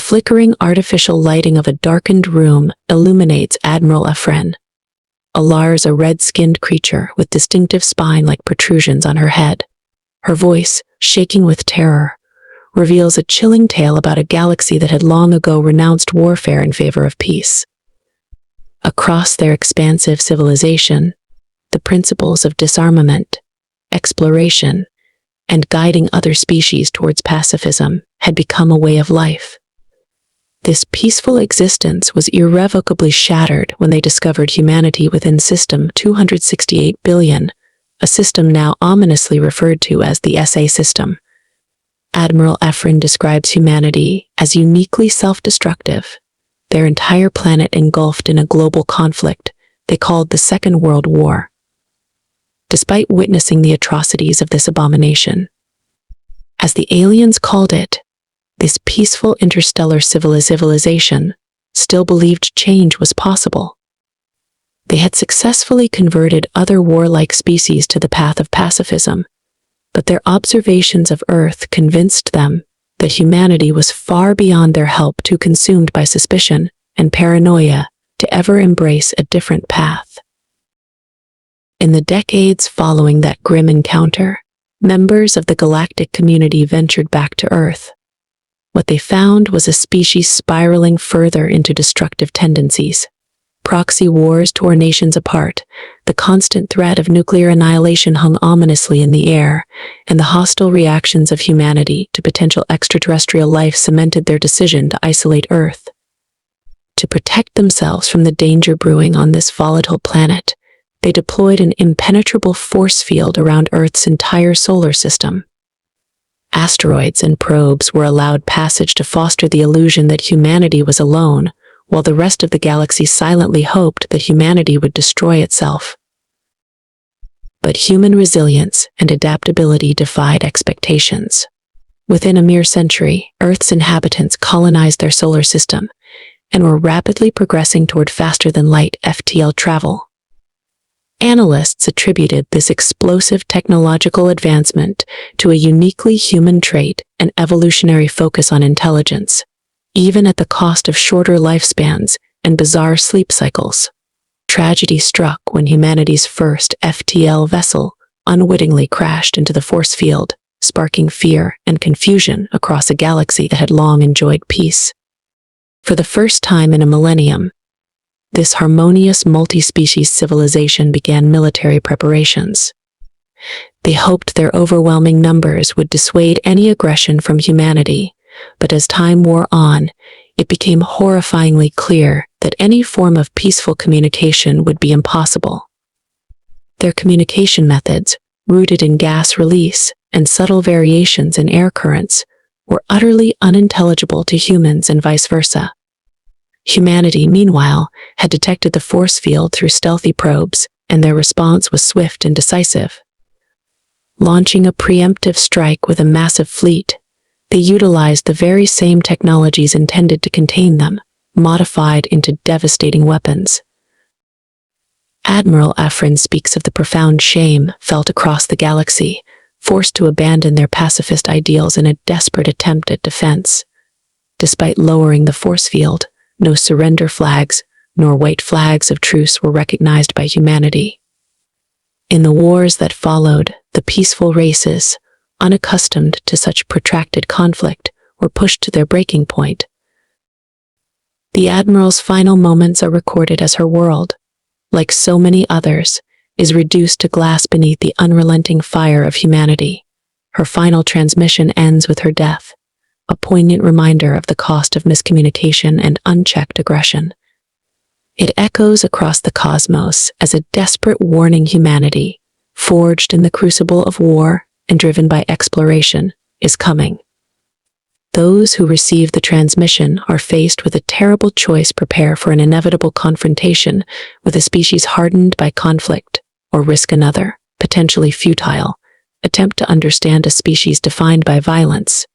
flickering artificial lighting of a darkened room illuminates Admiral Efren. Alar's a red-skinned creature with distinctive spine-like protrusions on her head. Her voice, shaking with terror, reveals a chilling tale about a galaxy that had long ago renounced warfare in favor of peace. Across their expansive civilization, the principles of disarmament, exploration, and guiding other species towards pacifism had become a way of life. This peaceful existence was irrevocably shattered when they discovered humanity within System 268 billion, a system now ominously referred to as the SA system. Admiral Efren describes humanity as uniquely self-destructive, their entire planet engulfed in a global conflict they called the Second World War. Despite witnessing the atrocities of this abomination, as the aliens called it, this peaceful interstellar civilization still believed change was possible. They had successfully converted other warlike species to the path of pacifism, but their observations of Earth convinced them that humanity was far beyond their help, too consumed by suspicion and paranoia to ever embrace a different path. In the decades following that grim encounter, members of the galactic community ventured back to Earth. What they found was a species spiraling further into destructive tendencies. Proxy wars tore nations apart, the constant threat of nuclear annihilation hung ominously in the air, and the hostile reactions of humanity to potential extraterrestrial life cemented their decision to isolate Earth. To protect themselves from the danger brewing on this volatile planet, they deployed an impenetrable force field around Earth's entire solar system. Asteroids and probes were allowed passage to foster the illusion that humanity was alone, while the rest of the galaxy silently hoped that humanity would destroy itself. But human resilience and adaptability defied expectations. Within a mere century, Earth's inhabitants colonized their solar system and were rapidly progressing toward faster-than-light FTL travel. Analysts attributed this explosive technological advancement to a uniquely human trait, an evolutionary focus on intelligence, even at the cost of shorter lifespans and bizarre sleep cycles. Tragedy struck when humanity's first FTL vessel unwittingly crashed into the force field, sparking fear and confusion across a galaxy that had long enjoyed peace. For the first time in a millennium, this harmonious multi-species civilization began military preparations. They hoped their overwhelming numbers would dissuade any aggression from humanity, but as time wore on, it became horrifyingly clear that any form of peaceful communication would be impossible. Their communication methods, rooted in gas release and subtle variations in air currents, were utterly unintelligible to humans and vice versa. Humanity, meanwhile, had detected the force field through stealthy probes, and their response was swift and decisive. Launching a preemptive strike with a massive fleet, they utilized the very same technologies intended to contain them, modified into devastating weapons. Admiral Efren speaks of the profound shame felt across the galaxy, forced to abandon their pacifist ideals in a desperate attempt at defense. Despite lowering the force field, no surrender flags nor white flags of truce were recognized by humanity. In the wars that followed, the peaceful races, unaccustomed to such protracted conflict, were pushed to their breaking point. The Admiral's final moments are recorded as her world, like so many others, is reduced to glass beneath the unrelenting fire of humanity. Her final transmission ends with her death, a poignant reminder of the cost of miscommunication and unchecked aggression. It echoes across the cosmos as a desperate warning: humanity, forged in the crucible of war and driven by exploration, is coming. Those who receive the transmission are faced with a terrible choice: prepare for an inevitable confrontation with a species hardened by conflict, or risk another, potentially futile, attempt to understand a species defined by violence.